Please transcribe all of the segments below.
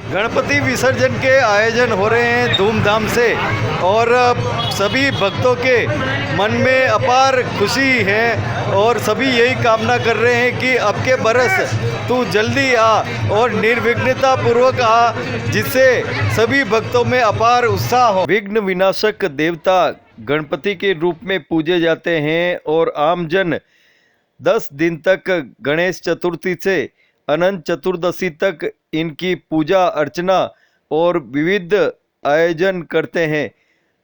गणपति विसर्जन के आयोजन हो रहे हैं धूमधाम से और सभी भक्तों के मन में अपार खुशी है और सभी यही कामना कर रहे हैं कि अब के बरस तू जल्दी आ और निर्विघ्नता पूर्वक आ, जिससे सभी भक्तों में अपार उत्साह हो। विघ्न विनाशक देवता गणपति के रूप में पूजे जाते हैं और आमजन 10 दिन तक गणेश चतुर्थी से अनंत चतुर्दशी तक इनकी पूजा अर्चना और विविध आयोजन करते हैं।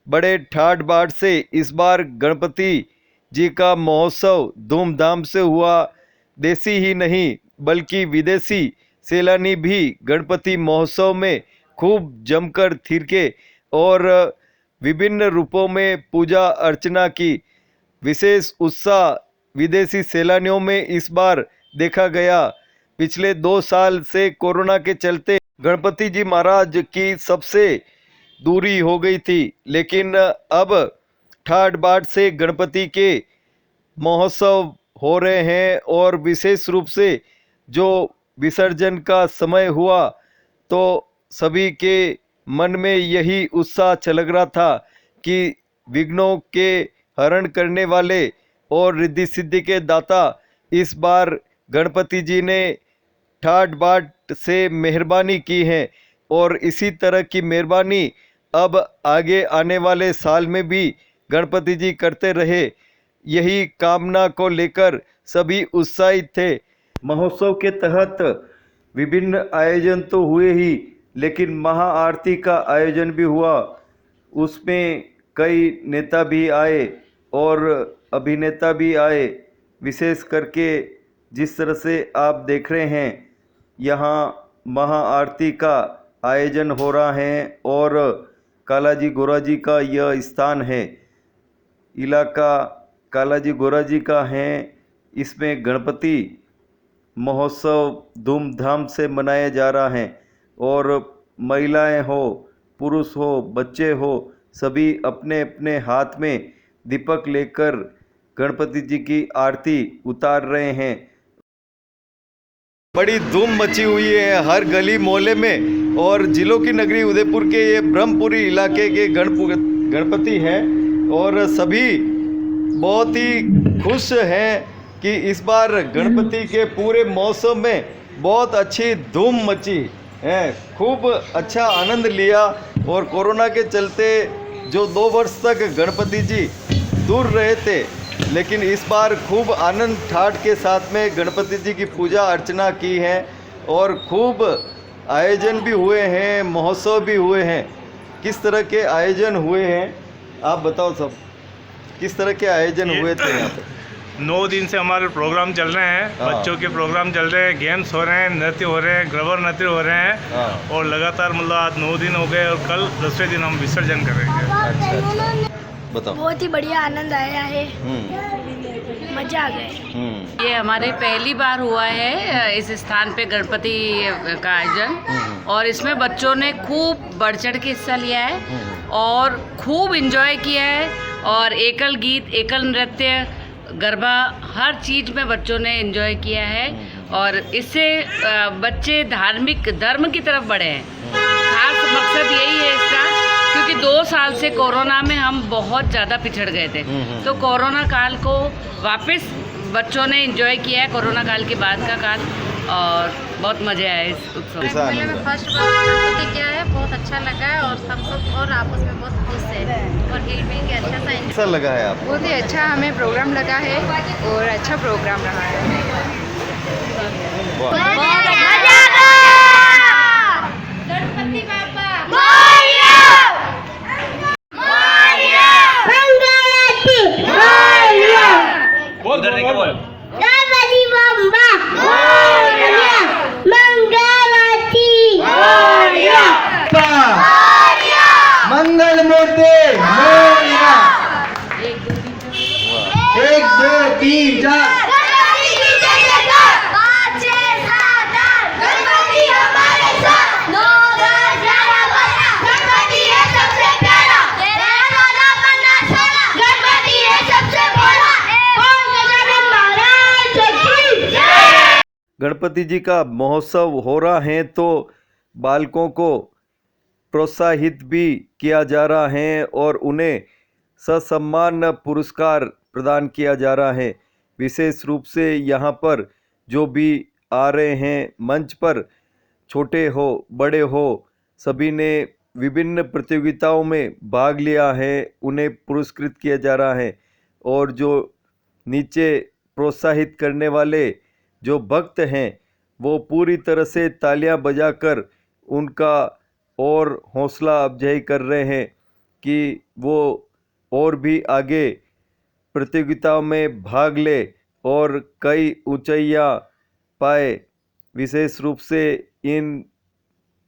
बड़े ठाट बाट से इस बार गणपति जी का महोत्सव धूमधाम से हुआ। देसी ही नहीं बल्कि विदेशी सैलानी भी गणपति महोत्सव में खूब जमकर थिरके और विभिन्न रूपों में पूजा अर्चना की। विशेष उत्साह विदेशी सैलानियों में इस बार देखा गया। पिछले 2 साल से कोरोना के चलते गणपति जी महाराज की सबसे दूरी हो गई थी, लेकिन अब ठाट बाट से गणपति के महोत्सव हो रहे हैं और विशेष रूप से जो विसर्जन का समय हुआ तो सभी के मन में यही उत्साह छलक रहा था कि विघ्नों के हरण करने वाले और रिद्धि सिद्धि के दाता इस बार गणपति जी ने ठाट बाट से मेहरबानी की है और इसी तरह की मेहरबानी अब आगे आने वाले साल में भी गणपति जी करते रहे, यही कामना को लेकर सभी उत्साहित थे। महोत्सव के तहत विभिन्न आयोजन तो हुए ही, लेकिन महाआरती का आयोजन भी हुआ। उसमें कई नेता भी आए और अभिनेता भी आए। विशेष करके जिस तरह से आप देख रहे हैं यहाँ महाआरती का आयोजन हो रहा है और कालाजी गोराजी का यह स्थान है, इलाका कालाजी गोराजी का है। इसमें गणपति महोत्सव धूमधाम से मनाया जा रहा है और महिलाएं हो, पुरुष हो, बच्चे हो, सभी अपने अपने हाथ में दीपक लेकर गणपति जी की आरती उतार रहे हैं। बड़ी धूम मची हुई है हर गली मोहल्ले में और जिलों की नगरी उदयपुर के ये ब्रह्मपुरी इलाके के गणपति हैं और सभी बहुत ही खुश हैं कि इस बार गणपति के पूरे मौसम में बहुत अच्छी धूम मची है, खूब अच्छा आनंद लिया। और कोरोना के चलते जो 2 वर्ष तक गणपति जी दूर रहे थे, लेकिन इस बार खूब आनंद ठाट के साथ में गणपति जी की पूजा अर्चना की है और खूब आयोजन भी हुए हैं, महोत्सव भी हुए हैं। किस तरह के आयोजन हुए हैं आप बताओ सब, किस तरह के आयोजन हुए थे यहाँ पे? 9 दिन से हमारे प्रोग्राम चल रहे हैं। बच्चों के प्रोग्राम चल रहे हैं, गेम्स हो रहे हैं, नृत्य हो रहे हैं, गरबा नृत्य हो रहे हैं और लगातार मतलब आज 9 दिन हो गए और कल 10वें दिन हम विसर्जन करेंगे। अच्छा। बताओ। बहुत ही बढ़िया आनंद आया है, मजा आ गया। ये हमारे पहली बार हुआ है इस स्थान पे गणपति का आयोजन और इसमें बच्चों ने खूब बढ़ चढ़ के हिस्सा लिया है और खूब एंजॉय किया है और एकल गीत, एकल नृत्य, गरबा, हर चीज़ में बच्चों ने एंजॉय किया है और इससे बच्चे धार्मिक धर्म की तरफ बढ़े हैं। खास मकसद यही है इसका, क्योंकि 2 साल से कोरोना में हम बहुत ज़्यादा पिछड़ गए थे, तो कोरोना काल को वापस बच्चों ने एंजॉय किया है, कोरोना काल के बाद का काल, और बहुत मज़े आए इस उत्सव मेले में फर्स्ट बार गणपति किया है, बहुत अच्छा लगा है और सब सब और आपस में बहुत खुश है और हिल मिल के अच्छा सा कैसा लगा है आप? बहुत ही अच्छा हमें प्रोग्राम लगा है और अच्छा प्रोग्राम रहा है। गणपति बाबा बोल उधर नहीं बोल। मंगल मूर्ति 1 2 3 4 गणपति जी का महोत्सव हो रहा है तो बालकों को प्रोत्साहित भी किया जा रहा है और उन्हें ससम्मान पुरस्कार प्रदान किया जा रहा है। विशेष रूप से यहाँ पर जो भी आ रहे हैं मंच पर, छोटे हो बड़े हो, सभी ने विभिन्न प्रतियोगिताओं में भाग लिया है, उन्हें पुरस्कृत किया जा रहा है। और जो नीचे प्रोत्साहित करने वाले जो भक्त हैं वो पूरी तरह से तालियां बजाकर उनका और हौसला अफजाई कर रहे हैं कि वो और भी आगे प्रतियोगिताओं में भाग ले और कई ऊंचाइयां पाए। विशेष रूप से इन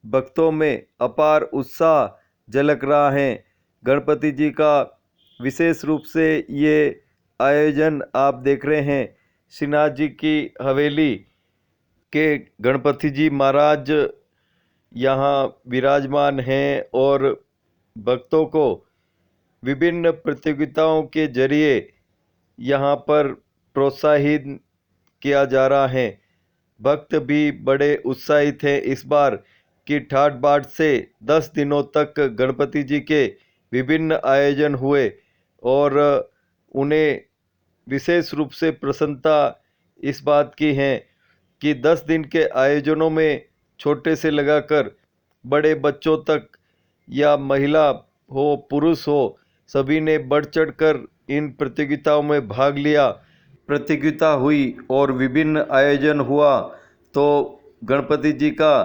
भक्तों में अपार उत्साह झलक रहा है। गणपति जी का विशेष रूप से ये आयोजन आप देख रहे हैं। श्रीनाथ जी की हवेली के गणपति जी महाराज यहाँ विराजमान हैं और भक्तों को विभिन्न प्रतियोगिताओं के जरिए यहाँ पर प्रोत्साहित किया जा रहा है। भक्त भी बड़े उत्साहित हैं इस बार कि ठाट बाट से 10 दिनों तक गणपति जी के विभिन्न आयोजन हुए और उन्हें विशेष रूप से प्रसन्नता इस बात की है कि 10 दिन के आयोजनों में छोटे से लगाकर बड़े बच्चों तक या महिला हो पुरुष हो, सभी ने बढ़ चढ़कर इन प्रतियोगिताओं में भाग लिया। प्रतियोगिता हुई और विभिन्न आयोजन हुआ तो गणपति जी का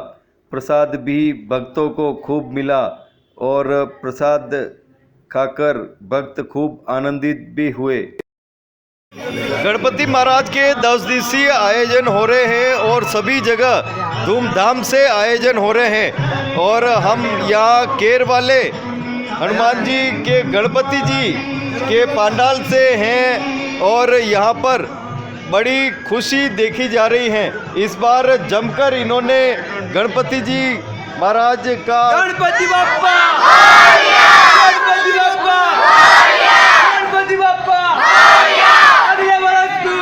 प्रसाद भी भक्तों को खूब मिला और प्रसाद खाकर भक्त खूब आनंदित भी हुए। गणपति महाराज के 10 दिवसीय आयोजन हो रहे हैं और सभी जगह धूमधाम से आयोजन हो रहे हैं और हम यहाँ केर वाले हनुमान जी के गणपति जी के पंडाल से हैं और यहाँ पर बड़ी खुशी देखी जा रही है। इस बार जमकर इन्होंने गणपति जी महाराज का गणपति बप्पा गणपति बप्पा गणपति बप्पा अगले बरस तू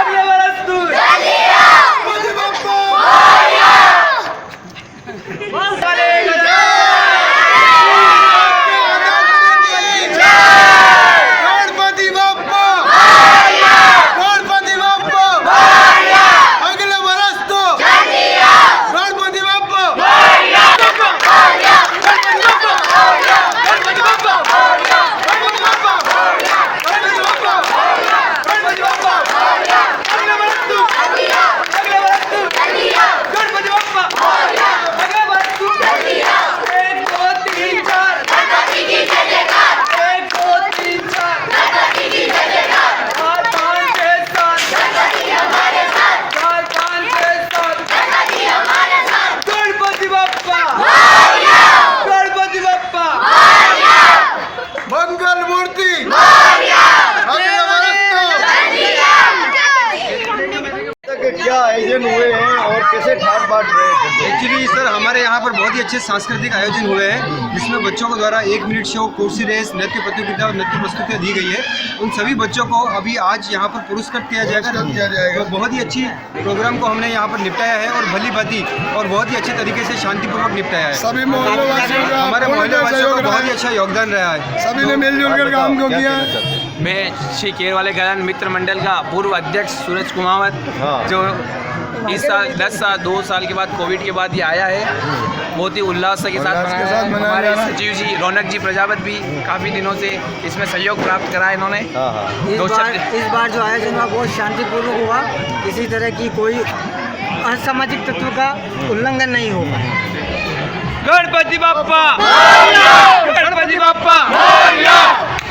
अगले बरस तू गणपति बप्पा गणपति बप्पा गणपति बप्पा अगले बरस तू गणपति बप्पा मंगल मूर्ति क्या आयोजन हुए हैं और कैसे ठाट बाट रहे हैं? एक्चुअली सर हमारे यहाँ पर बहुत ही अच्छे सांस्कृतिक आयोजन हुए हैं जिसमें बच्चों को द्वारा 1 मिनट शो, कुर्सी रेस, नृत्य प्रतियोगिता और नृत्य प्रस्तुतियाँ दी गई है। उन सभी बच्चों को अभी आज यहाँ पर पुरस्कृत किया जाएगा। तो बहुत ही अच्छी प्रोग्राम को हमने यहाँ पर निपटाया है और भली भांति और बहुत ही अच्छे तरीके से शांतिपूर्वक निपटाया है। सभी मोहल्ले वासियों का हमारे मोहल्ले वासियों का बहुत ही अच्छा योगदान रहा है। सभी ने मिलजुल कर काम को किया। मैं श्री केर वाले घरान मित्र मंडल का पूर्व अध्यक्ष सूरज कुमावत, जो इस साल 2 साल के बाद कोविड के बाद ये आया है, बहुत ही उल्लास के साथ मनाया है। हमारे सचिव जी रौनक जी प्रजापत भी काफ़ी दिनों से इसमें सहयोग प्राप्त करा है इन्होंने। इस बार जो आयोजन हुआ बहुत शांतिपूर्वक हुआ, किसी तरह की कोई असामाजिक तत्व का उल्लंघन नहीं होगा। गणपति बाप्पा गणपति बाप्पा।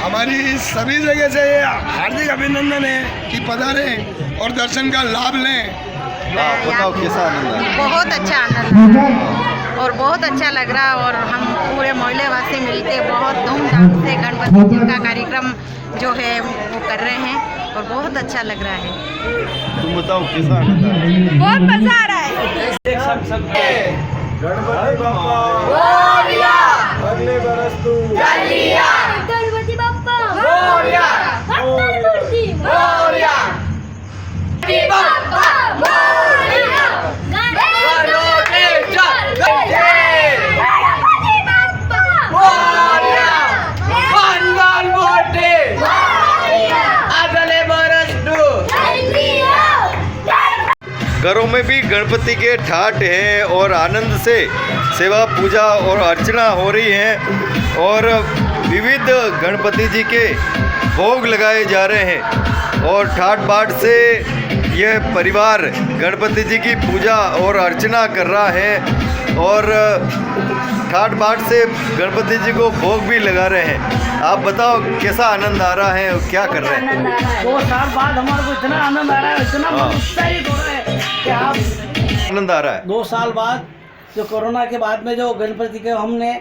हमारी सभी जगह से हार्दिक अभिनंदन है कि पधारें और दर्शन का लाभ लें। बताओ कैसा आनंद है? बहुत अच्छा आनंद है और बहुत अच्छा लग रहा है और हम पूरे मोहल्ले वासी मिलके बहुत धूमधाम से गणपति जी का कार्यक्रम जो है वो कर रहे हैं और बहुत अच्छा लग रहा है। तुम बताओ कैसा आनंद है? बहुत मजा आ रहा है। गणपति बाप्पा अगले बरस तू गणपति बाप्पा मोरया गणपति मोरया गणपति बाप्पा मोरया गणपति घरों में भी गणपति के ठाट हैं और आनंद से सेवा पूजा और अर्चना हो रही है और विविध गणपति जी के भोग लगाए जा रहे हैं और ठाट बाट से यह परिवार गणपति जी की पूजा और अर्चना कर रहा है और ठाट बाट से गणपति जी को भोग भी लगा रहे हैं। आप बताओ कैसा आनंद आ रहा है और क्या कर रहे हैं? 2 साल बाद हमारे को इतना आनंद आ रहा है, इतना उत्साहित हो रहा है कि आप आनंद आ रहा है। 2 साल बाद जो कोरोना के बाद में जो गणपति के हमने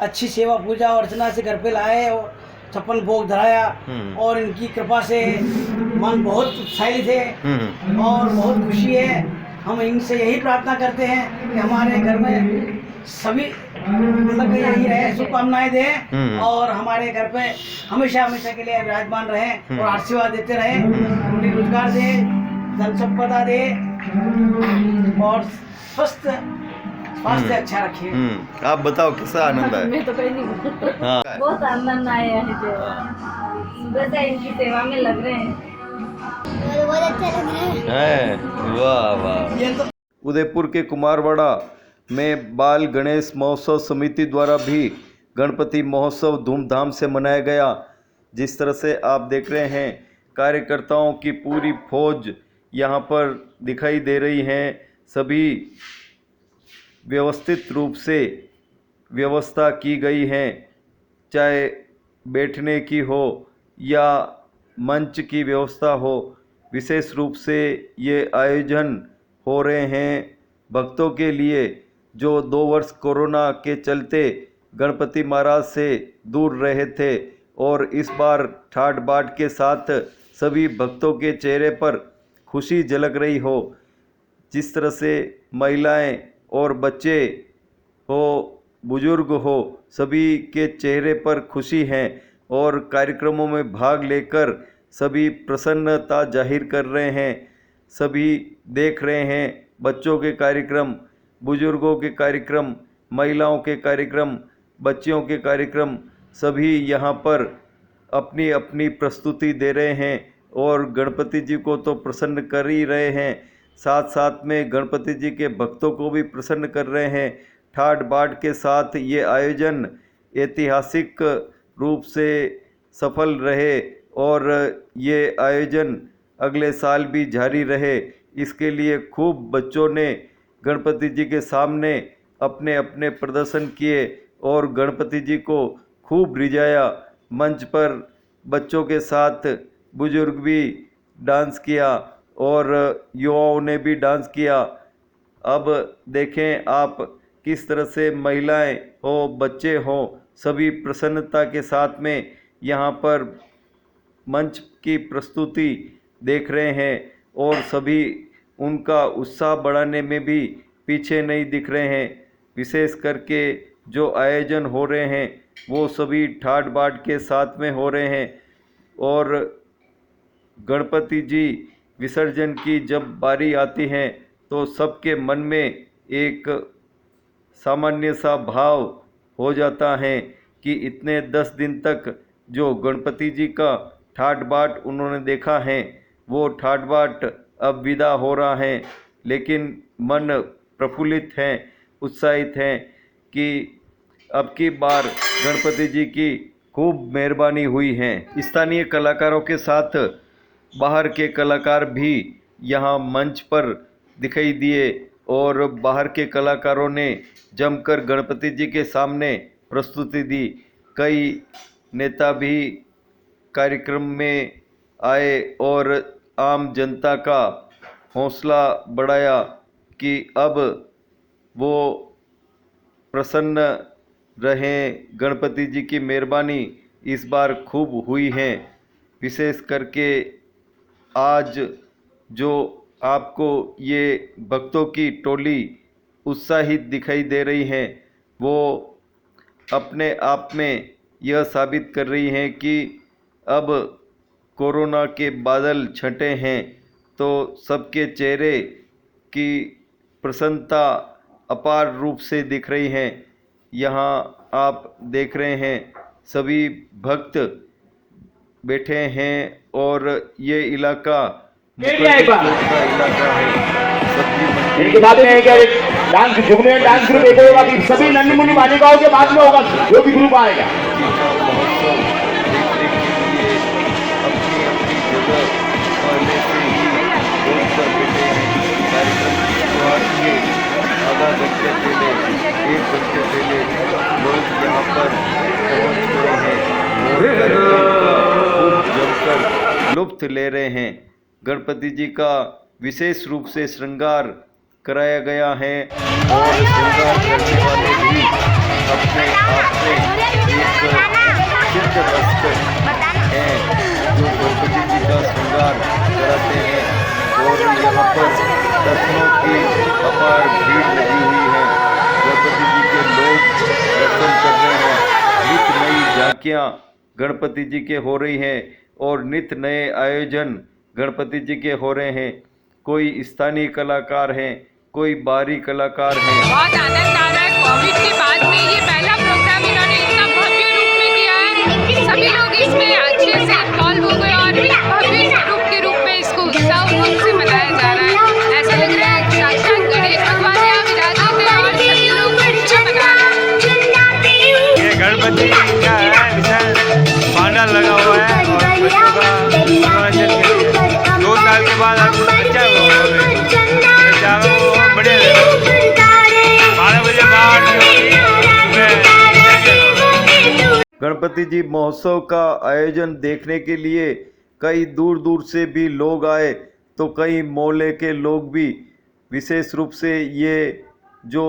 अच्छी सेवा पूजा और अर्चना से घर पे लाए और 56 भोग धराया और इनकी कृपा से मन बहुत उत्साहित है और बहुत खुशी है। हम इनसे यही प्रार्थना करते हैं कि हमारे घर में सभी मतलब यही रहे, शुभकामनाएं दें और हमारे घर पे हमेशा हमेशा के लिए विराजमान रहें और आशीर्वाद देते रहें, रोटी रोजगार दे, धन संपदा दे और स्वस्थ स्वास्थ्य अच्छा रखिए। आप बताओ कैसा आनंद है? मैं तो कहीं नहीं। हाँ। बहुत आनंद आया है, सुबह से इनकी सेवा में लग रहे हैं, बहुत अच्छा लग रहा है। वाह वाह। उदयपुर के कुमारवाड़ा में बाल गणेश महोत्सव समिति द्वारा भी गणपति महोत्सव धूमधाम से मनाया गया। जिस तरह से आप देख रहे हैं कार्यकर्ताओं की पूरी फौज यहाँ पर दिखाई दे रही हैं। सभी व्यवस्थित रूप से व्यवस्था की गई है, चाहे बैठने की हो या मंच की व्यवस्था हो। विशेष रूप से ये आयोजन हो रहे हैं भक्तों के लिए जो 2 वर्ष कोरोना के चलते गणपति महाराज से दूर रहे थे और इस बार ठाट बाट के साथ सभी भक्तों के चेहरे पर खुशी झलक रही हो। जिस तरह से महिलाएं और बच्चे हो, बुजुर्ग हो, सभी के चेहरे पर खुशी है और कार्यक्रमों में भाग लेकर सभी प्रसन्नता जाहिर कर रहे हैं। सभी देख रहे हैं बच्चों के कार्यक्रम, बुजुर्गों के कार्यक्रम, महिलाओं के कार्यक्रम, बच्चियों के कार्यक्रम, सभी यहाँ पर अपनी अपनी प्रस्तुति दे रहे हैं और गणपति जी को तो प्रसन्न कर ही रहे हैं, साथ साथ में गणपति जी के भक्तों को भी प्रसन्न कर रहे हैं। ठाट बाट के साथ ये आयोजन ऐतिहासिक रूप से सफल रहे और ये आयोजन अगले साल भी जारी रहे, इसके लिए खूब बच्चों ने गणपति जी के सामने अपने अपने प्रदर्शन किए और गणपति जी को खूब रिझाया। मंच पर बच्चों के साथ बुजुर्ग भी डांस किया और युवाओं ने भी डांस किया। अब देखें आप किस तरह से महिलाएं हो, बच्चे हो, सभी प्रसन्नता के साथ में यहाँ पर मंच की प्रस्तुति देख रहे हैं और सभी उनका उत्साह बढ़ाने में भी पीछे नहीं दिख रहे हैं। विशेष करके जो आयोजन हो रहे हैं वो सभी ठाट बाट के साथ में हो रहे हैं और गणपति जी विसर्जन की जब बारी आती है तो सबके मन में एक सामान्य सा भाव हो जाता है कि इतने 10 दिन तक जो गणपति जी का ठाट बाट उन्होंने देखा है वो ठाट बाट अब विदा हो रहा है, लेकिन मन प्रफुल्लित है, उत्साहित है कि अब की बार गणपति जी की खूब मेहरबानी हुई है। स्थानीय कलाकारों के साथ बाहर के कलाकार भी यहाँ मंच पर दिखाई दिए और बाहर के कलाकारों ने जमकर गणपति जी के सामने प्रस्तुति दी। कई नेता भी कार्यक्रम में आए और आम जनता का हौसला बढ़ाया कि अब वो प्रसन्न रहें, गणपति जी की मेहरबानी इस बार खूब हुई है। विशेष करके आज जो आपको ये भक्तों की टोली उत्साहित दिखाई दे रही है वो अपने आप में यह साबित कर रही हैं कि अब कोरोना के बादल छंटे हैं तो सबके चेहरे की प्रसन्नता अपार रूप से दिख रही है। यहाँ आप देख रहे हैं सभी भक्त बैठे हैं और ये इलाका मुकद्दर चौक का इलाका है। इनके बाद में क्या डांस झुकने डांस ग्रुप एक होगा कि सभी नन्ही मुन्नी बालिकाओं के बाद में होगा जो भी ग्रुप आएगा। महोत्सव देखने के लिए अपनी अपनी जगह पहले से ही रोक कर बैठे हैं। कार्यक्रम की शुरुआत के आधा घंटे पहले 1 घंटे पहले लोग यहाँ पर पहुँच गए हैं और कार्यक्रम का खूब जमकर लुत्फ ले रहे हैं। गणपति जी का विशेष रूप से श्रृंगार कराया गया है और श्रृंगार करने वाले भी अपने आप में एक सिद्ध वस्त्र हैं जो गणपति जी का श्रृंगार कराते हैं और यहाँ पर दर्शनों की अपार भीड़ लगी हुई है। गणपति जी के लोग दर्शन कर रहे हैं। नित नई झांकियाँ गणपति जी के हो रही हैं और नित नए आयोजन गणपति जी के हो रहे हैं। कोई स्थानीय कलाकार हैं, कोई बाहरी कलाकार हैं। बहुत आनंद आ रहा है। कोविड के बाद में ये पहला प्रोग्राम इन्होंने इतना भव्य रूप में किया है कि सभी लोग इसमें अच्छे से इन्वॉल्व हो गए और भव्य रूप के रूप में इसको उत्साह रूप से मनाया जा रहा है। ऐसा लग रहा है साक्षात गणेश भगवान यहाँ विराजित है और सभी लोग खुशियाँ मना रहे हैं। ये गणपति का है विशाल पांडाल लगा हुआ है और बच्चों का मनोरंजन के लिए 2 साल के बाद अब अच्छा बढ़िया 12 बजे गणपति जी महोत्सव का आयोजन देखने के लिए कई दूर दूर से भी लोग आए तो कई मोहल्ले के लोग भी विशेष रूप से ये जो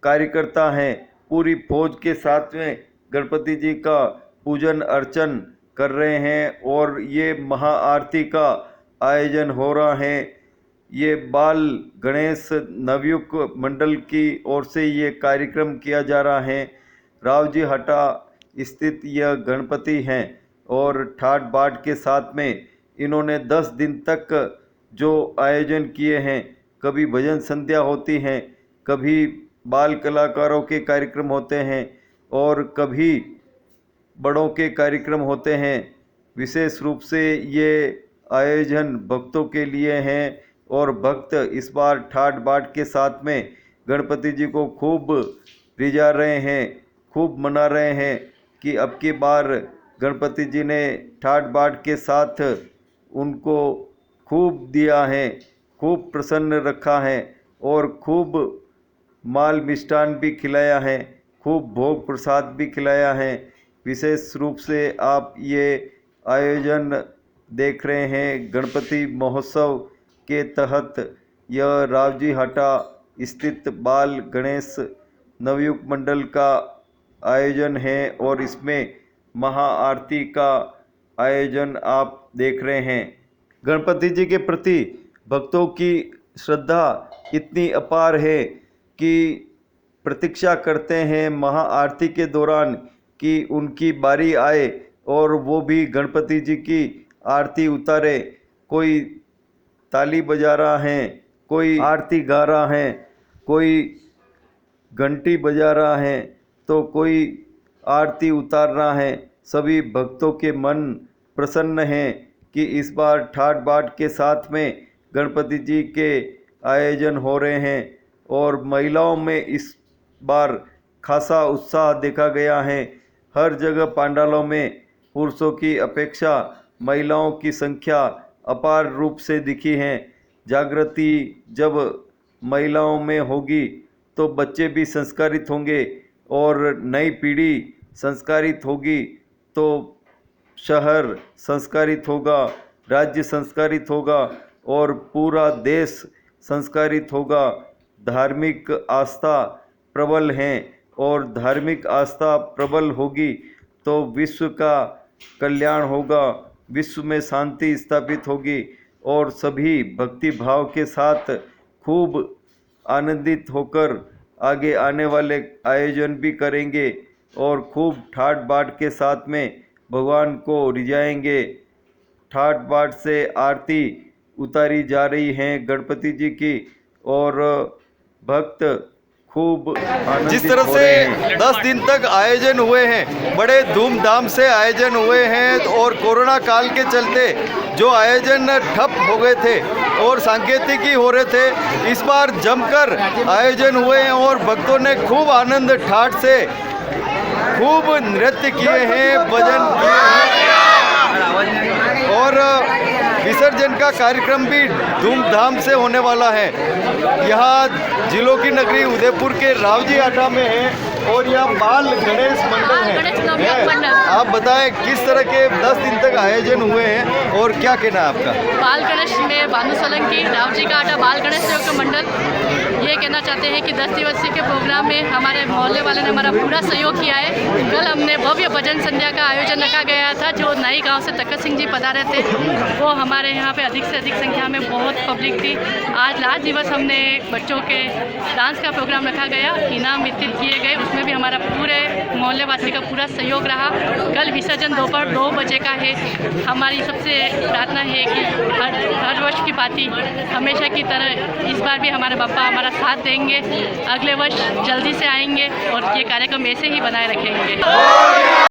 कार्यकर्ता हैं पूरी फौज के साथ में गणपति जी का पूजन अर्चन कर रहे हैं और ये महाआरती का आयोजन हो रहा है। ये बाल गणेश नवयुग मंडल की ओर से ये कार्यक्रम किया जा रहा है। रावजी हटा स्थित यह गणपति हैं और ठाट बाट के साथ में इन्होंने 10 दिन तक जो आयोजन किए हैं, कभी भजन संध्या होती हैं, कभी बाल कलाकारों के कार्यक्रम होते हैं और कभी बड़ों के कार्यक्रम होते हैं। विशेष रूप से ये आयोजन भक्तों के लिए हैं और भक्त इस बार ठाट बाट के साथ में गणपति जी को खूब रिझा रहे हैं, खूब मना रहे हैं कि अब की बार गणपति जी ने ठाट बाट के साथ उनको खूब दिया है, खूब प्रसन्न रखा है और खूब माल मिष्ठान भी खिलाया है, खूब भोग प्रसाद भी खिलाया है। विशेष रूप से आप ये आयोजन देख रहे हैं गणपति महोत्सव के तहत। यह रावजी हटा स्थित बाल गणेश नवयुग मंडल का आयोजन है और इसमें महाआरती का आयोजन आप देख रहे हैं। गणपति जी के प्रति भक्तों की श्रद्धा इतनी अपार है कि प्रतीक्षा करते हैं महाआरती के दौरान कि उनकी बारी आए और वो भी गणपति जी की आरती उतारे। कोई ताली बजा रहा है, कोई आरती गा रहा है, कोई घंटी बजा रहा है तो कोई आरती उतार रहा है। सभी भक्तों के मन प्रसन्न हैं कि इस बार ठाट बाट के साथ में गणपति जी के आयोजन हो रहे हैं और महिलाओं में इस बार खासा उत्साह देखा गया है। हर जगह पंडालों में पुरुषों की अपेक्षा महिलाओं की संख्या अपार रूप से दिखी है। जागृति जब महिलाओं में होगी तो बच्चे भी संस्कारित होंगे और नई पीढ़ी संस्कारित होगी तो शहर संस्कारित होगा, राज्य संस्कारित होगा और पूरा देश संस्कारित होगा। धार्मिक आस्था प्रबल है और धार्मिक आस्था प्रबल होगी तो विश्व का कल्याण होगा, विश्व में शांति स्थापित होगी और सभी भक्ति भाव के साथ खूब आनंदित होकर आगे आने वाले आयोजन भी करेंगे और खूब ठाट बाट के साथ में भगवान को रिझाएंगे। ठाट बाट से आरती उतारी जा रही हैं गणपति जी की और भक्त खूब जिस तरह से 10 दिन तक आयोजन हुए हैं, बड़े धूमधाम से आयोजन हुए हैं और कोरोना काल के चलते जो आयोजन ठप हो गए थे और सांकेतिकी हो रहे थे, इस बार जमकर आयोजन हुए हैं और भक्तों ने खूब आनंद ठाठ से खूब नृत्य किए हैं, भजन किए हैं और विसर्जन का कार्यक्रम भी धूमधाम से होने वाला है। यहाँ जिलों की नगरी उदयपुर के रावजी आटा में है और यहाँ बाल गणेश मंडल है। आप बताएं किस तरह के 10 दिन तक आयोजन हुए हैं और क्या कहना है आपका? बाल गणेश में भानु सोलंकी, रावजी का आटा बाल गणेश सेवक मंडल ये कहना चाहते हैं कि 10 दिवसीय के प्रोग्राम में हमारे मोहल्ले वाले ने हमारा पूरा सहयोग किया है। कल हमने भव्य भजन संध्या का आयोजन रखा गया था, जो नई गांव से तखत सिंह जी पधारे थे, वो हमारे यहाँ पे अधिक से अधिक संख्या में बहुत पब्लिक थी। आज लास्ट दिवस हमने बच्चों के डांस का प्रोग्राम रखा गया, इनाम वितरित किए गए, उसमें भी हमारा पूरे मोहल्ले वासी का पूरा सहयोग रहा। कल विसर्जन दोपहर 2 बजे का है। हमारी सबसे प्रार्थना है कि हर वर्ष की भांति हमेशा की तरह इस बार भी हमारे बापा हमारा साथ देंगे, अगले वर्ष जल्दी से आएंगे और ये कार्यक्रम ऐसे ही बनाए रखेंगे।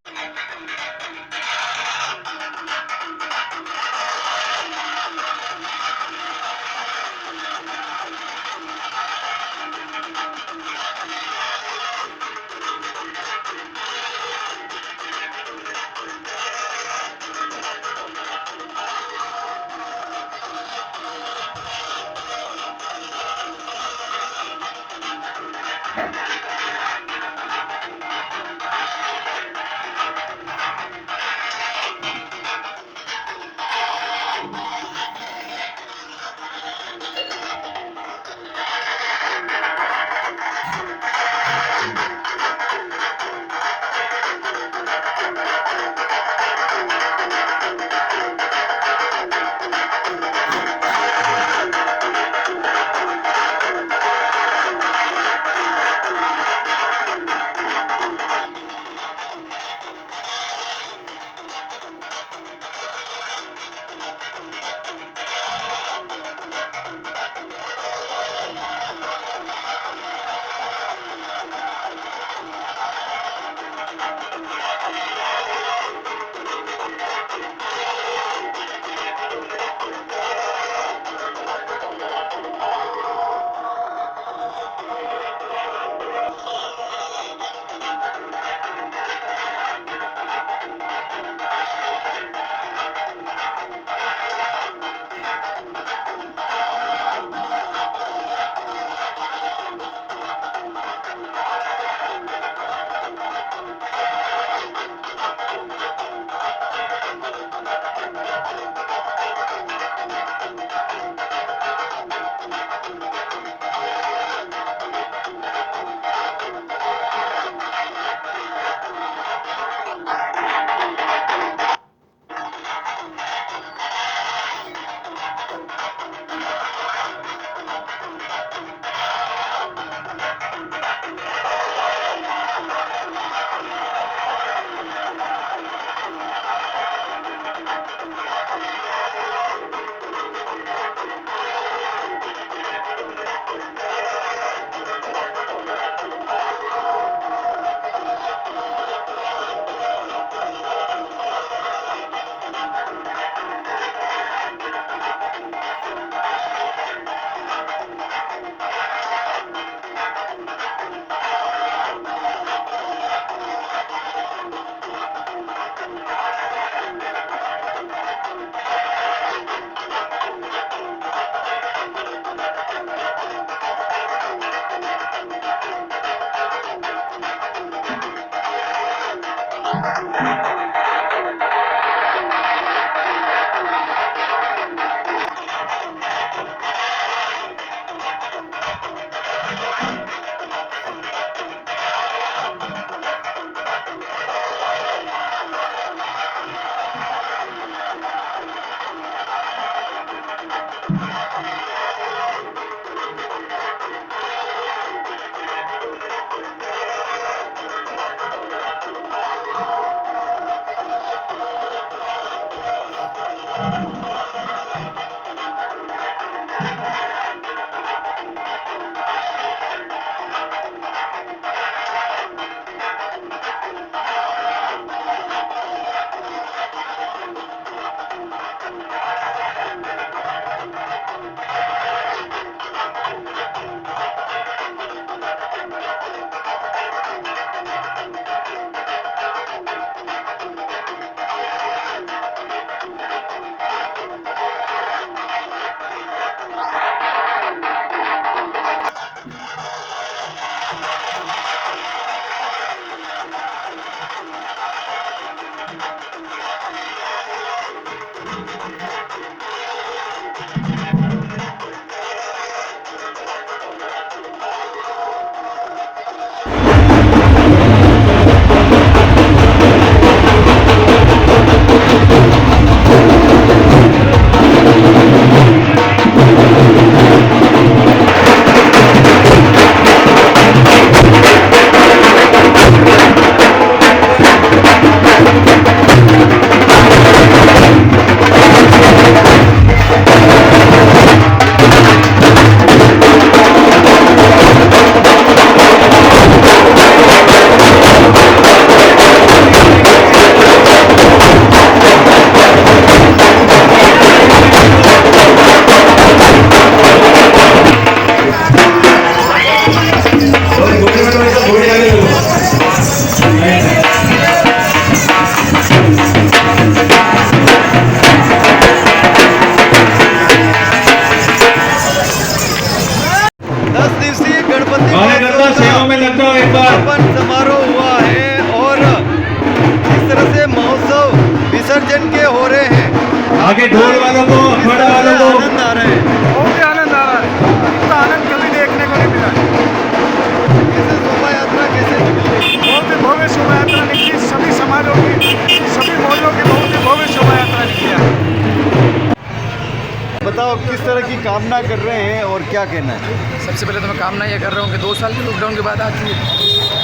बताओ किस तरह की कामना कर रहे हैं और क्या कहना है? सबसे पहले तो मैं कामना ये कर रहा हूँ कि 2 साल के लॉकडाउन के बाद आज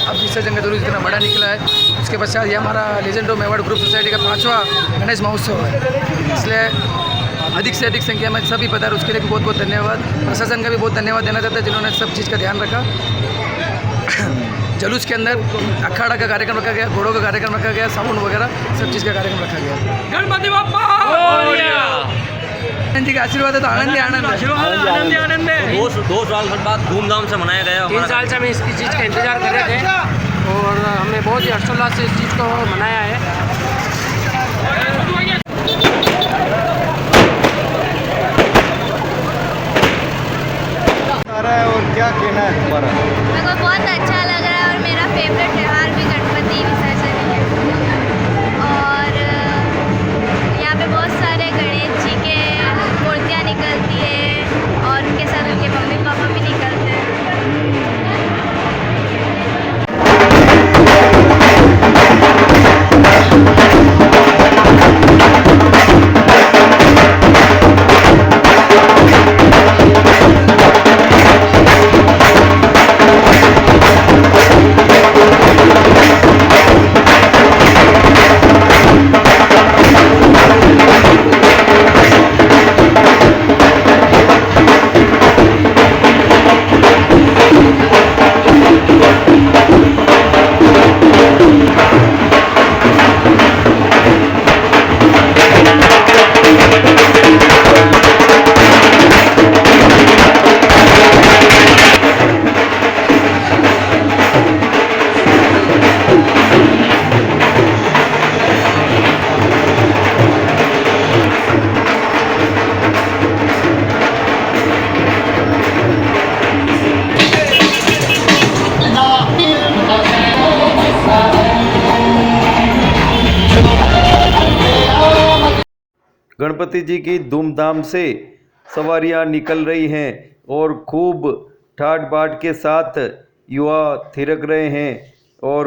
अब विसर्जन का जुलूस इतना बड़ा निकला है। उसके पश्चात ये हमारा legend of Mewar group society का 5वां गणेश महोत्सव है, इसलिए अधिक से अधिक संख्या में सभी पधारे, उसके लिए भी बहुत बहुत धन्यवाद। प्रशासन का भी बहुत धन्यवाद देना चाहता है जिन्होंने सब चीज़ का ध्यान रखा। जुलूस के अंदर अखाड़ा का कार्यक्रम रखा गया, घोड़ों का कार्यक्रम रखा गया, साउंड वगैरह सब चीज़ का कार्यक्रम रखा गया। गणपति बप्पा जी का आशीर्वाद है तो आनंद ही आनंद है, आनंद है। 2 साल बाद धूमधाम से मनाया गया। 3 साल से हम इसकी चीज़ का इंतजार कर रहे थे और हमने बहुत ही हर्षोल्लास से इस चीज़ को मनाया है। और क्या कहना है तुम्हारा? मेरे को बहुत अच्छा लग रहा है और मेरा फेवरेट त्यौहार भी गणपति विसर्जन है। और यहाँ पे बहुत सारे गणेश जी के मूर्तियाँ निकलती है और उनके साथ उनके मम्मी पापा भी निकलते हैं। गणपति जी की धूमधाम से सवारियां निकल रही हैं और खूब ठाट बाट के साथ युवा थिरक रहे हैं और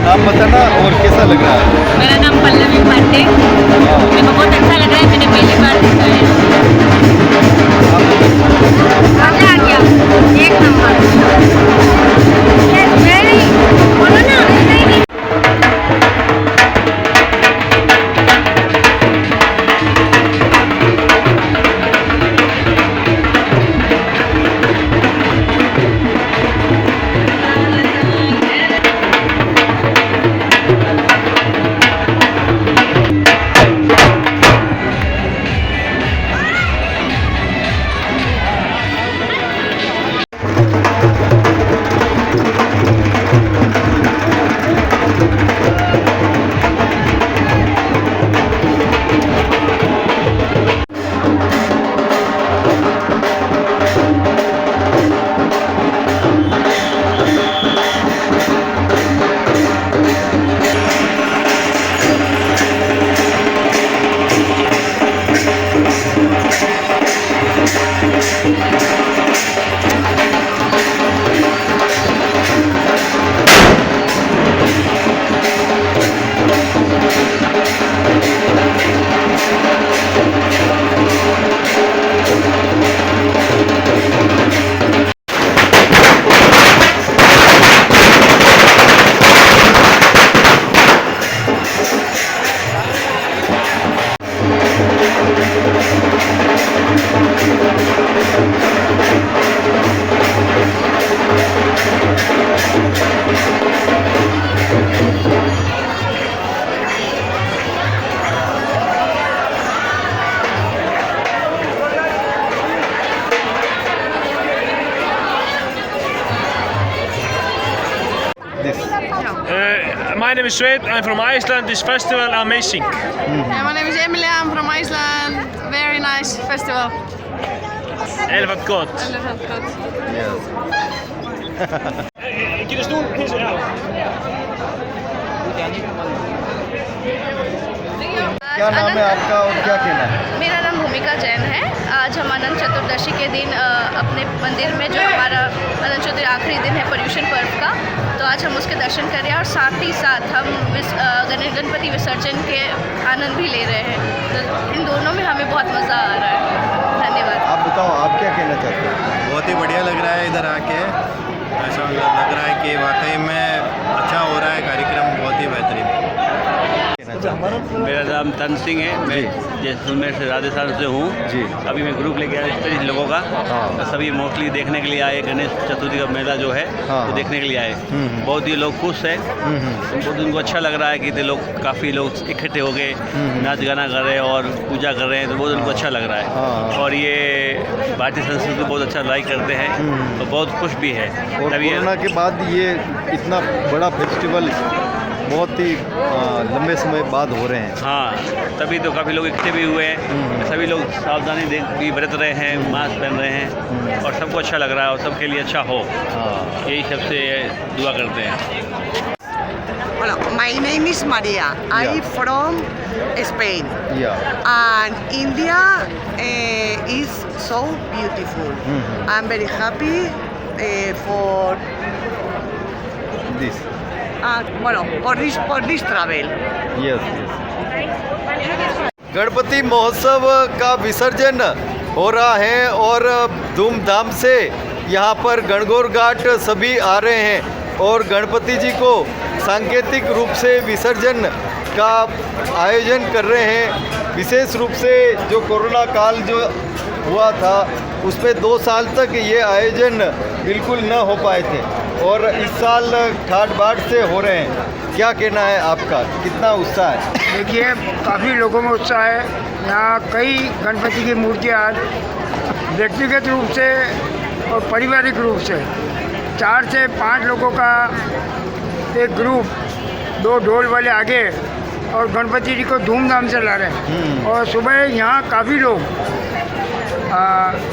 नाम बताना और कैसा लग रहा है? मेरा नाम पल्लवी पांडे। मेरे को बहुत अच्छा लग रहा है, मैंने पहली बार देखा है। मजा आ गया, एक नंबर। बोलो ना। My name is Svein. I'm from Iceland. This festival amazing. My name is Emilia. I'm from Iceland. Very nice festival. Elephant God. Elephant God. क्या नाम है आपका और क्या कहना है? मेरा नाम भूमिका जैन है। आज हम अनंत चतुर्दशी के दिन अपने मंदिर में, जो हमारा अनंत चतुर्दशी आखिरी दिन है पर्युषण पर्व का, तो आज हम उसके दर्शन कर रहे हैं और साथ ही साथ हम गणपति विसर्जन के आनंद भी ले रहे हैं। तो इन दोनों में हमें बहुत मज़ा आ रहा है। धन्यवाद। आप बताओ, आप क्या कहना चाहते हैं? बहुत ही बढ़िया लग रहा है इधर आके। ऐसा लग रहा है कि वाकई में अच्छा हो रहा है कार्यक्रम, बहुत ही बेहतरीन। मेरा नाम तन सिंह है, मैं जैसलमेर से राजस्थान से हूँ जी। अभी मैं ग्रुप लेके आया 30 लोगों का। तो सभी मोस्टली देखने के लिए आए, गणेश चतुर्थी का मेला जो है वो देखने के लिए आए। बहुत ही लोग खुश हैं, बहुत उनको अच्छा लग रहा है कि लोग काफ़ी लोग इकट्ठे हो गए, नाच गाना कर रहे हैं और पूजा कर रहे हैं, तो बहुत उनको अच्छा लग रहा है। और ये भारतीय संस्कृति बहुत अच्छा लाइक करते हैं, तो बहुत खुश भी है। और कोरोना के बाद ये इतना बड़ा फेस्टिवल बहुत ही लंबे समय बाद हो रहे हैं। हाँ, तभी तो काफ़ी लोग इकट्ठे भी हुए हैं। सभी लोग सावधानी भी बरत रहे हैं, मास्क पहन रहे हैं और सबको अच्छा लग रहा है और सबके लिए अच्छा हो, यही सबसे दुआ करते हैं। Well, my name is Maria. I'm from Spain. And India is so beautiful. I'm very happy for this. For this travel. Yes. Ganpati महोत्सव का विसर्जन हो रहा है और धूमधाम से यहाँ पर गणगौर घाट सभी आ रहे हैं और गणपति जी को सांकेतिक रूप से विसर्जन का आयोजन कर रहे हैं। विशेष रूप से जो कोरोना काल जो हुआ था उसमें 2 साल तक ये आयोजन बिल्कुल न हो पाए थे और इस साल ठाट बाट से हो रहे हैं। क्या कहना है आपका, कितना उत्साह है? देखिए, काफ़ी लोगों में उत्साह है। यहाँ कई गणपति की मूर्तियाँ व्यक्तिगत रूप से और पारिवारिक रूप से 4 से 5 लोगों का एक ग्रुप, 2 ढोल वाले आगे और गणपति जी को धूमधाम से ला रहे हैं। और सुबह यहाँ काफ़ी लोग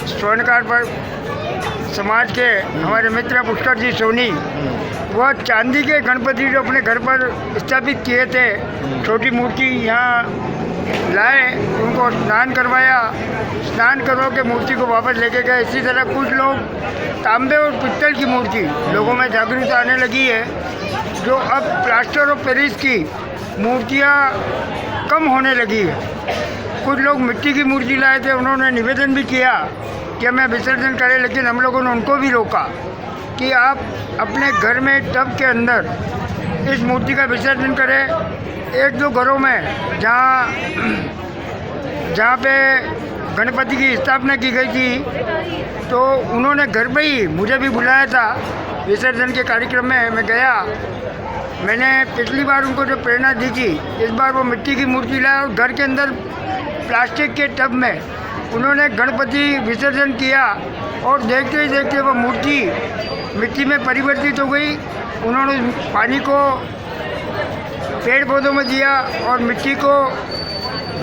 स्वर्णकार पर समाज के हमारे मित्र पुष्कर जी सोनी, वह चांदी के गणपति जो अपने घर पर स्थापित किए थे, छोटी मूर्ति यहाँ लाए, उनको स्नान करवाया, स्नान करवा के मूर्ति को वापस लेके गए। इसी तरह कुछ लोग तांबे और पित्तल की मूर्ति, लोगों में जागरूकता आने लगी है, जो अब प्लास्टर ऑफ पेरिस की मूर्तियाँ कम होने लगी है। कुछ लोग मिट्टी की मूर्ति लाए थे, उन्होंने निवेदन भी किया कि हमें विसर्जन करें, लेकिन हम लोगों ने उनको भी रोका कि आप अपने घर में टब के अंदर इस मूर्ति का विसर्जन करें। 1-2 घरों में जहाँ पे गणपति की स्थापना की गई थी, तो उन्होंने घर पे ही मुझे भी बुलाया था विसर्जन के कार्यक्रम में। मैं गया, मैंने पिछली बार उनको जो प्रेरणा दी थी, इस बार वो मिट्टी की मूर्ति लाया और घर के अंदर प्लास्टिक के टब में उन्होंने गणपति विसर्जन किया और देखते ही देखते वो मूर्ति मिट्टी में परिवर्तित हो गई। उन्होंने पानी को पेड़ पौधों में दिया और मिट्टी को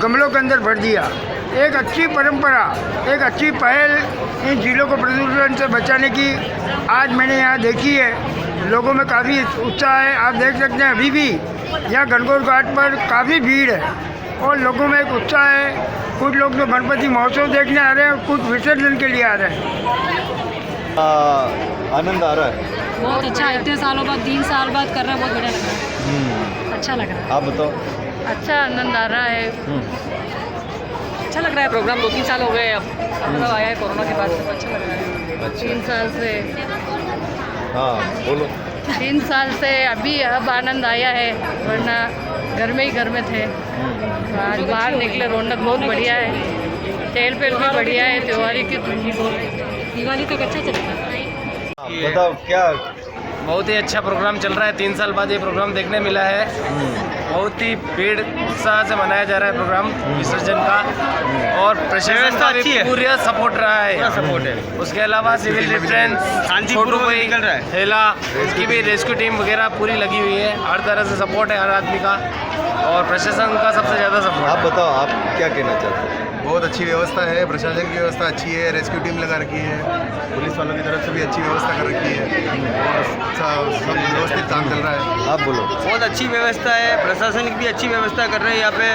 गमलों के अंदर भर दिया। एक अच्छी परंपरा, एक अच्छी पहल इन झीलों को प्रदूषण से बचाने की आज मैंने यहाँ देखी है। लोगों में काफ़ी उत्साह है। आप देख सकते हैं अभी भी यहाँ गणगौर घाट पर काफ़ी भीड़ है और लोगों में एक उत्साह है। कुछ लोग जो गणपति महोत्सव देखने आ रहे हैं और कुछ विसर्जन के लिए आ रहे हैं। आनंद आ रहा है, बहुत अच्छा। इतने सालों बाद 3 साल बाद कर रहा है, बहुत बढ़िया लग रहा है, अच्छा लग रहा है। आप बताओ। अच्छा आनंद आ रहा है, अच्छा लग रहा है। प्रोग्राम 2-3 साल हो गए, अब मतलब आया है कोरोना के बाद, तो अच्छा लग रहा है। 3 साल से, हाँ बोलो। 3 साल से अभी अब आनंद आया है, वरना घर में थे। आज बाहर निकले, रौनक बहुत बढ़िया है, चहल पहल भी बढ़िया है, त्योहारी की दिवाली तक अच्छा चलेगा। बताओ क्या बहुत ही अच्छा प्रोग्राम चल रहा है। 3 साल बाद ये प्रोग्राम देखने मिला है। बहुत ही भीड़ उत्साह से मनाया जा रहा है प्रोग्राम विसर्जन का, और प्रशासन का भी पूरा सपोर्ट रहा है। सपोर्ट है। उसके अलावा सिविल डिफेंस शांतिपूर्वक निकल रहा है। हेला इसकी भी रेस्क्यू टीम वगैरह पूरी लगी हुई है। हर तरह से सपोर्ट है हर आदमी का, और प्रशासन का सबसे ज़्यादा सपोर्ट। आप बताओ, आप क्या कहना चाहते हैं? बहुत अच्छी व्यवस्था है, प्रशासन की व्यवस्था अच्छी है, रेस्क्यू टीम लगा रखी है, पुलिस वालों की तरफ से भी अच्छी व्यवस्था कर रखी है, और सब व्यवस्थित काम चल रहा है। आप बोलो। बहुत अच्छी व्यवस्था है, प्रशासन की भी अच्छी व्यवस्था कर रहे हैं यहाँ पे।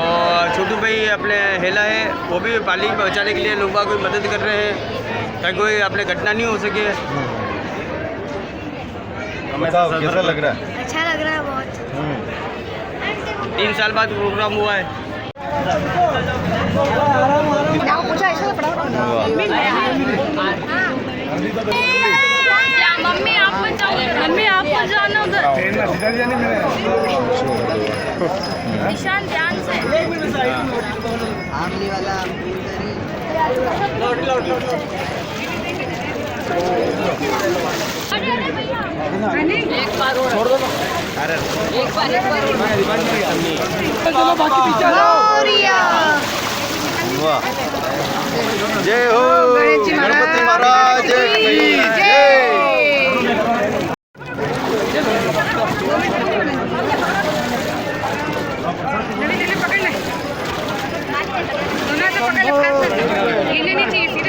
और छोटू भाई अपने हेला है, वो भी पानी बचाने के लिए लोगों की मदद कर रहे हैं ताकि कोई अपने घटना नहीं हो सके। बताओ कैसा लग रहा है? अच्छा लग रहा है बहुत। 3 साल बाद प्रोग्राम हुआ है। मम्मी आप मत जाओ, मम्मी आप मत जाना उधर। निशान ध्यान से। एक बार छोड़ दो। एक बार चलो बाकी पीछे वाह, जय हो गणपति महाराज की जय।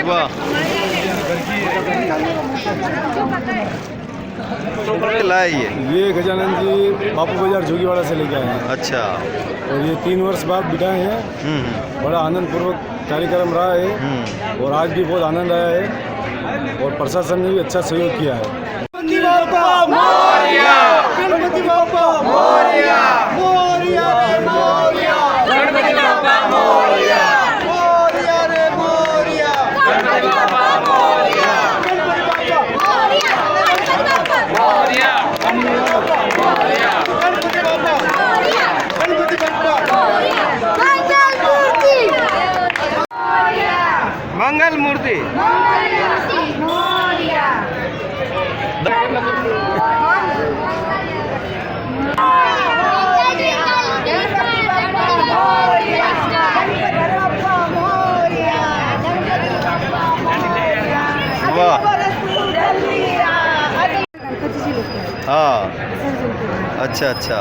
वाह, लाए ये गजानन जी बापू बाजार जोगीवाड़ा से लेके आए हैं। अच्छा। और ये 3 वर्ष बाद बिठाए हैं। बड़ा आनंद पूर्वक कार्यक्रम रहा है, और आज भी बहुत आनंद आया है, और प्रशासन ने भी अच्छा सहयोग किया है। गणपति बाप्पा मोरया, गणपति बाप्पा मोरया, मोरया रे मोरया, गणपति बाप्पा मोरया, मोरया रे मोरया, गणपति बाप्पा मोरया, गणपति बाप्पा मोरया, गणपति बाप्पा मोरया, गणपति बाप्पा मोरया, गणपति बाप्पा मोरया, गणपति बाप्पा मोरया, मंगल मूर्ति मोरया। हाँ, अच्छा अच्छा।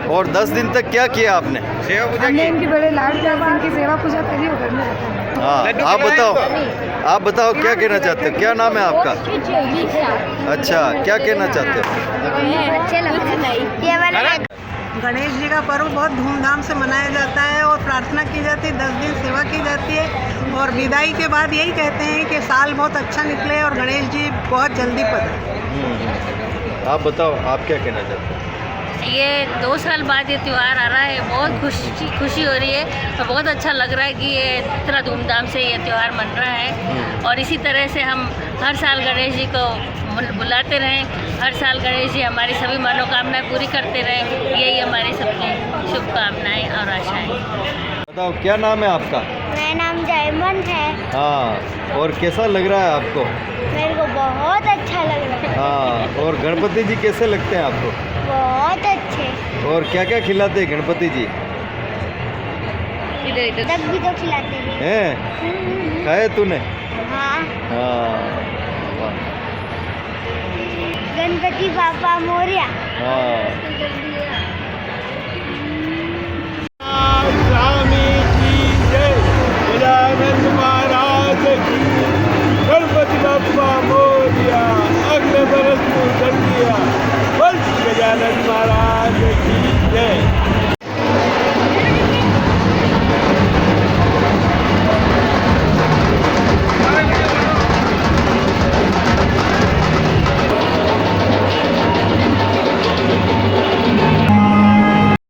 और 10 दिन तक क्या किया आपने? सेवा पूजा की। इनकी बड़े लाड इनकी सेवा पूजा करी और घर में रहता है। हाँ, आप बताओ क्या कहना चाहते हो? क्या नाम है आपका? अच्छा, क्या कहना चाहते हो? अच्छे लगते। गणेश जी का पर्व बहुत धूमधाम से मनाया जाता है, और प्रार्थना की जाती है, 10 दिन सेवा की जाती है, और विदाई के बाद यही कहते हैं कि साल बहुत अच्छा निकले और गणेश जी बहुत जल्दी पधारें। आप बताओ, आप क्या कहना चाहते हो? ये 2 साल बाद ये त्यौहार आ रहा है, बहुत खुशी हो रही है, और बहुत अच्छा लग रहा है कि ये इतना धूमधाम से ये त्यौहार मन रहा है। और इसी तरह से हम हर साल गणेश जी को बुलाते रहें, हर साल गणेश जी हमारी सभी मनोकामनाएं पूरी करते रहें, यही हमारी सबकी शुभकामनाएं और आशाएं। बताओ क्या नाम है आपका? मेरा नाम डायमंड है। हाँ, और कैसा लग रहा है आपको? मेरे को बहुत अच्छा लग रहा है। हाँ, और गणपति जी कैसे लगते हैं आपको? बहुत अच्छे। और क्या क्या खिलाते हैं गणपति जी? तब भी तो खिलाते हैं। खाए तूने? हाँ। हाँ, गणपति बाप्पा मोरया। हाँ। स्वामी की जय, गजानन महाराज की, गणपति बाप्पा मोरया, अगले बरस को कर दिया, बस गजानन महाराज की जय।